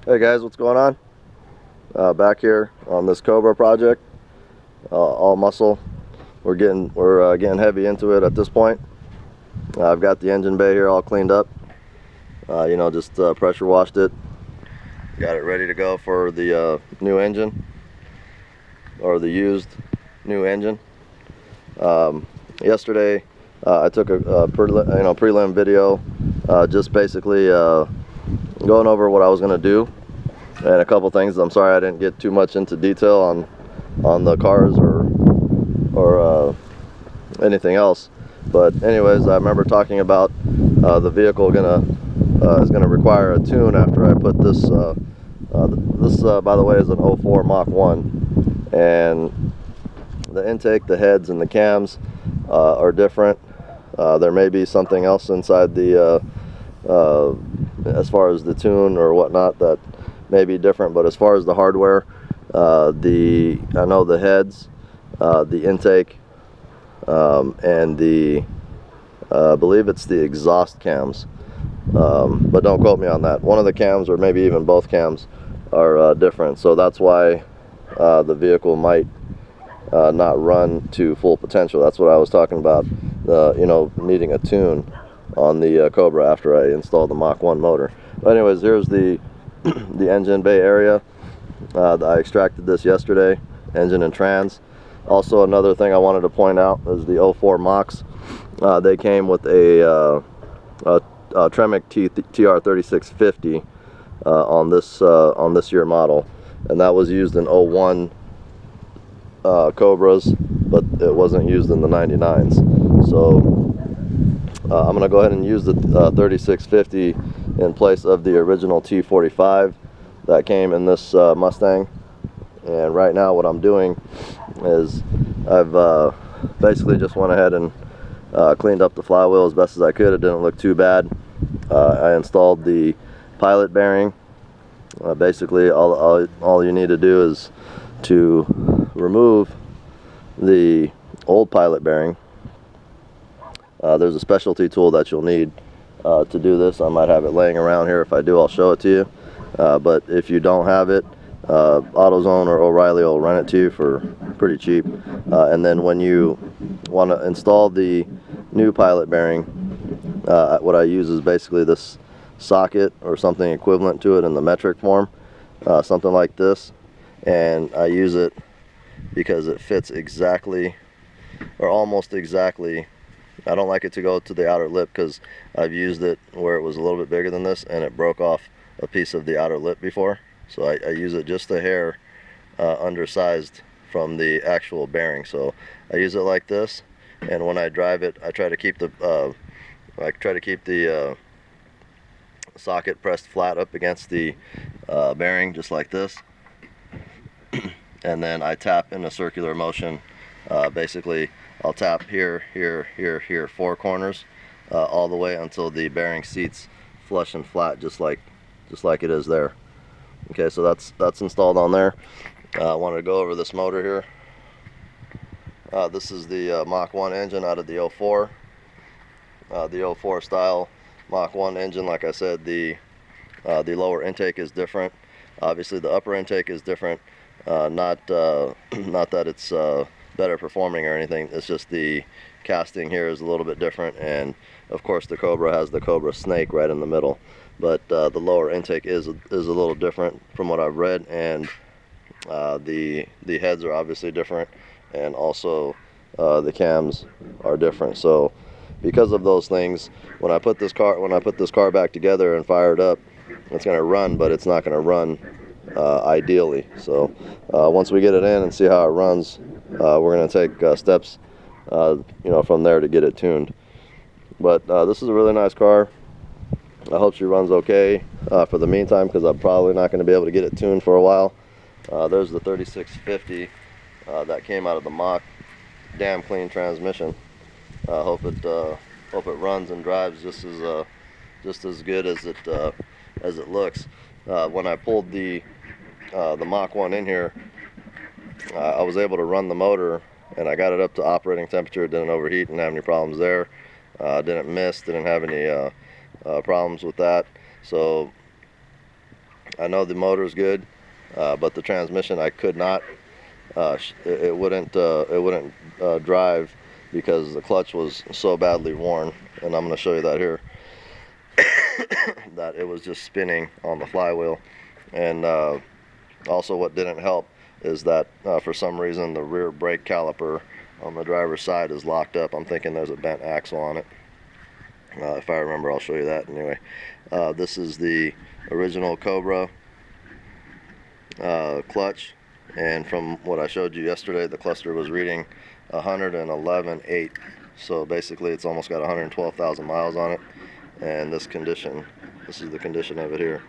Hey guys, what's going on? Back here on this Cobra project, all muscle. We're getting heavy into it at this point. I've got the engine bay here all cleaned up. Just pressure washed it. Got it ready to go for the new engine, or the used new engine. Yesterday, I took a prelim video, just basically going over what I was going to do. And a couple things. I'm sorry I didn't get too much into detail on the cars or anything else. But anyways, I remember talking about the vehicle is gonna require a tune after I put this. This by the way, is an 04 Mach 1, and the intake, the heads, and the cams are different. There may be something else inside the as far as the tune or whatnot that may be different, but as far as the hardware, I know the heads, the intake, and I believe it's the exhaust cams, but don't quote me on that. One of the cams, or maybe even both cams, are different, so that's why the vehicle might not run to full potential. That's what I was talking about, needing a tune on the Cobra after I installed the Mach 1 motor. But anyways, here's the engine bay area. I extracted this yesterday, engine and trans. Also, another thing I wanted to point out is the 04 Machs. They came with a Tremec TR3650 on this year model, and that was used in 01 Cobras, but it wasn't used in the 99s. So I'm going to go ahead and use the 3650 in place of the original T45 that came in this Mustang. And right now what I'm doing is I've basically just went ahead and cleaned up the flywheel as best as I could. It didn't look too bad. I installed the pilot bearing. Basically all you need to do is to remove the old pilot bearing. There's a specialty tool that you'll need to do this. I might have it laying around here. If I do, I'll show it to you. But if you don't have it, AutoZone or O'Reilly will rent it to you for pretty cheap. And then when you want to install the new pilot bearing, what I use is basically this socket or something equivalent to it in the metric form, something like this. And I use it because it fits exactly, or almost exactly. I don't like it to go to the outer lip because I've used it where it was a little bit bigger than this and it broke off a piece of the outer lip before. So I use it just a hair undersized from the actual bearing. So I use it like this, and when I drive it, I try to keep the socket pressed flat up against the bearing, just like this. And then I tap in a circular motion. Basically, I'll tap here, here, here, here, 4 corners, all the way until the bearing seats flush and flat, just like it is there. Okay, so that's installed on there. I wanted to go over this motor here. This is the Mach 1 engine out of the 04. The 04 style Mach 1 engine, like I said, the lower intake is different. Obviously, the upper intake is different. Not that it's better performing or anything. It's just the casting here is a little bit different, and of course the Cobra has the Cobra snake right in the middle. But the lower intake is a little different from what I've read, and the heads are obviously different, and also the cams are different. So because of those things, when I put this car back together and fire it up, it's going to run, but it's not going to run ideally. So once we get it in and see how it runs, we're going to take steps from there to get it tuned. But this is a really nice car. I hope she runs okay for the meantime, because I'm probably not going to be able to get it tuned for a while. There's the 3650 that came out of the Mach. Damn clean transmission. Hope it runs and drives just as good as it looks. When I pulled the Mach 1 in here, I was able to run the motor, and I got it up to operating temperature. It didn't overheat, didn't have any problems there. Didn't miss, didn't have any problems with that. So I know the motor's good, but the transmission I could not. It wouldn't drive because the clutch was so badly worn, and I'm going to show you that here. That it was just spinning on the flywheel. And also what didn't help is that for some reason the rear brake caliper on the driver's side is locked up. I'm thinking there's a bent axle on it. If I remember, I'll show you that anyway. This is the original Cobra clutch, and from what I showed you yesterday, the cluster was reading 111.8. So basically it's almost got 112,000 miles on it. And this is the condition of it here.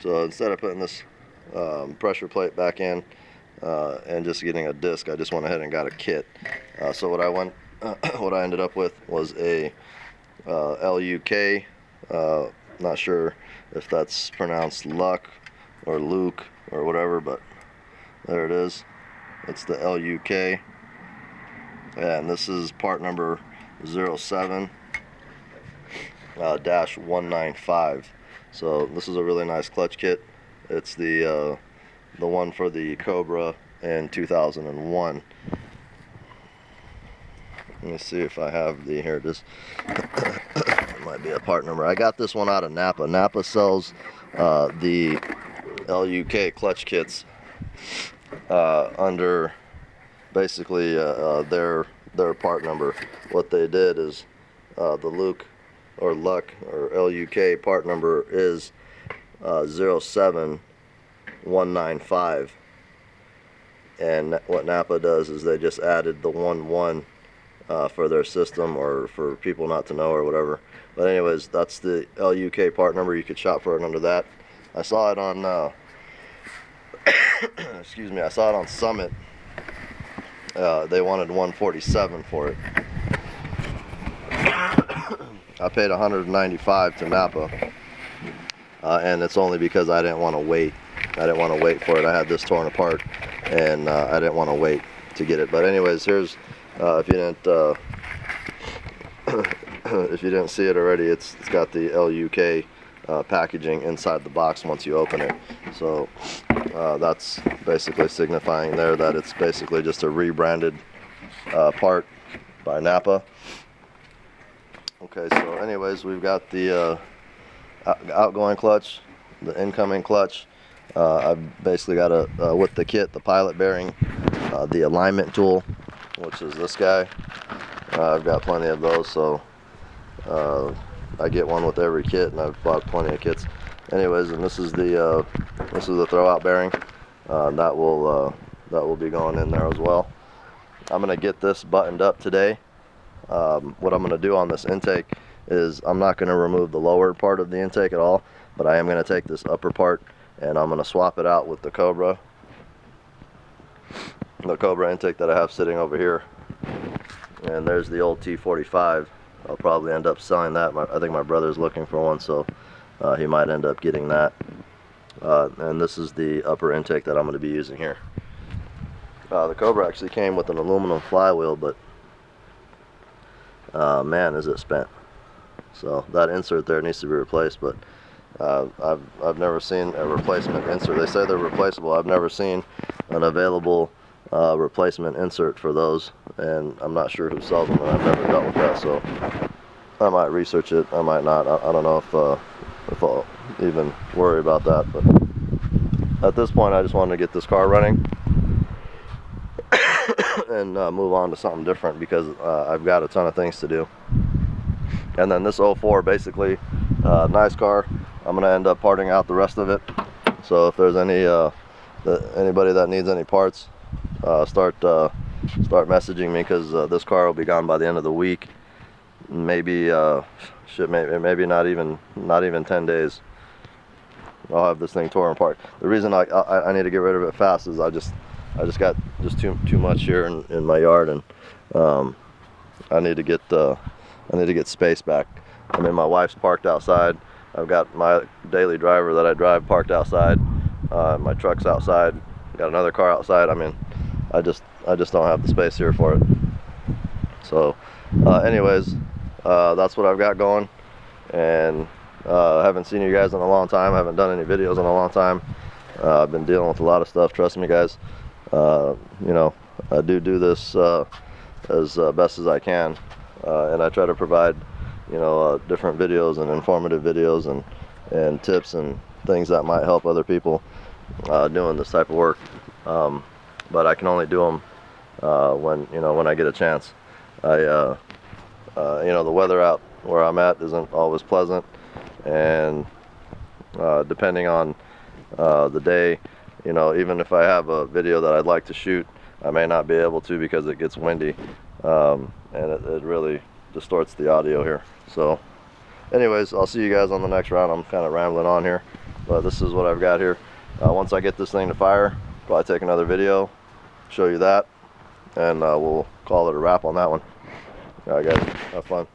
So instead of putting this pressure plate back in and just getting a disc, I just went ahead and got a kit. So what I ended up with was a LUK. Not sure if that's pronounced Luck or Luke or whatever, but there it is. It's the LUK, and this is part number 07-195. So this is a really nice clutch kit. It's the one for the Cobra in 2001. Let me see if I have the, here it is. It might be a part number. I got this one out of Napa. Napa sells the LUK clutch kits under basically their part number. What they did is the Luke or Luck or LUK part number is 07195, and what Napa does is they just added the 11 for their system, or for people not to know or whatever. But anyways, that's the LUK part number. You could shop for it under that. I saw it on excuse me, I saw it on Summit. They wanted 147 for it. I paid 195 to Napa, and it's only because I didn't want to wait. I didn't want to wait for it. I had this torn apart, and I didn't want to wait to get it. But anyways, here's if you didn't see it already, it's got the LUK packaging inside the box once you open it. So that's basically signifying there that it's basically just a rebranded part by Napa. Okay, so anyways, we've got the outgoing clutch, the incoming clutch. I've basically got with the kit, the pilot bearing, the alignment tool, which is this guy. I've got plenty of those, so I get one with every kit, and I've bought plenty of kits. Anyways, and this is the throwout bearing. That will be going in there as well. I'm gonna get this buttoned up today. What I'm gonna do on this intake is I'm not gonna remove the lower part of the intake at all, but I am gonna take this upper part and I'm gonna swap it out with the Cobra intake that I have sitting over here. And there's the old T45. I'll probably end up selling that. I think my brother's looking for one, so he might end up getting that. And this is the upper intake that I'm going to be using here. The Cobra actually came with an aluminum flywheel, but man, is it spent. So that insert there needs to be replaced, but I've never seen a replacement insert. They say they're replaceable. I've never seen an available replacement insert for those, and I'm not sure who sells them, and I've never dealt with that, so I might research it. I might not. I don't know if I'll even worry about that, but at this point I just wanted to get this car running and move on to something different, because I've got a ton of things to do. And then this 04, basically nice car. I'm gonna end up parting out the rest of it, so if there's anybody that needs any parts, start messaging me, because this car will be gone by the end of the week. Maybe maybe not even 10 days. I'll have this thing torn apart. The reason I need to get rid of it fast is I just got too much here in my yard, and I need to get space back. I mean, my wife's parked outside. I've got my daily driver that I drive parked outside. My truck's outside. Got another car outside. I mean, I just don't have the space here for it. So anyways, that's what I've got going, and Haven't seen you guys in a long time. Haven't done any videos in a long time. I've been dealing with a lot of stuff. Trust me, guys. You know, I do this as best as I can, and I try to provide, you know, different videos and informative videos and tips and things that might help other people doing this type of work. But I can only do them when I get a chance. You know, the weather out where I'm at isn't always pleasant, and depending on the day, you know, even if I have a video that I'd like to shoot, I may not be able to because it gets windy, and it really distorts the audio here. So anyways, I'll see you guys on the next round. I'm kind of rambling on here, but this is what I've got here. Once I get this thing to fire, probably take another video, show you that, and we'll call it a wrap on that one. All right, guys, have fun.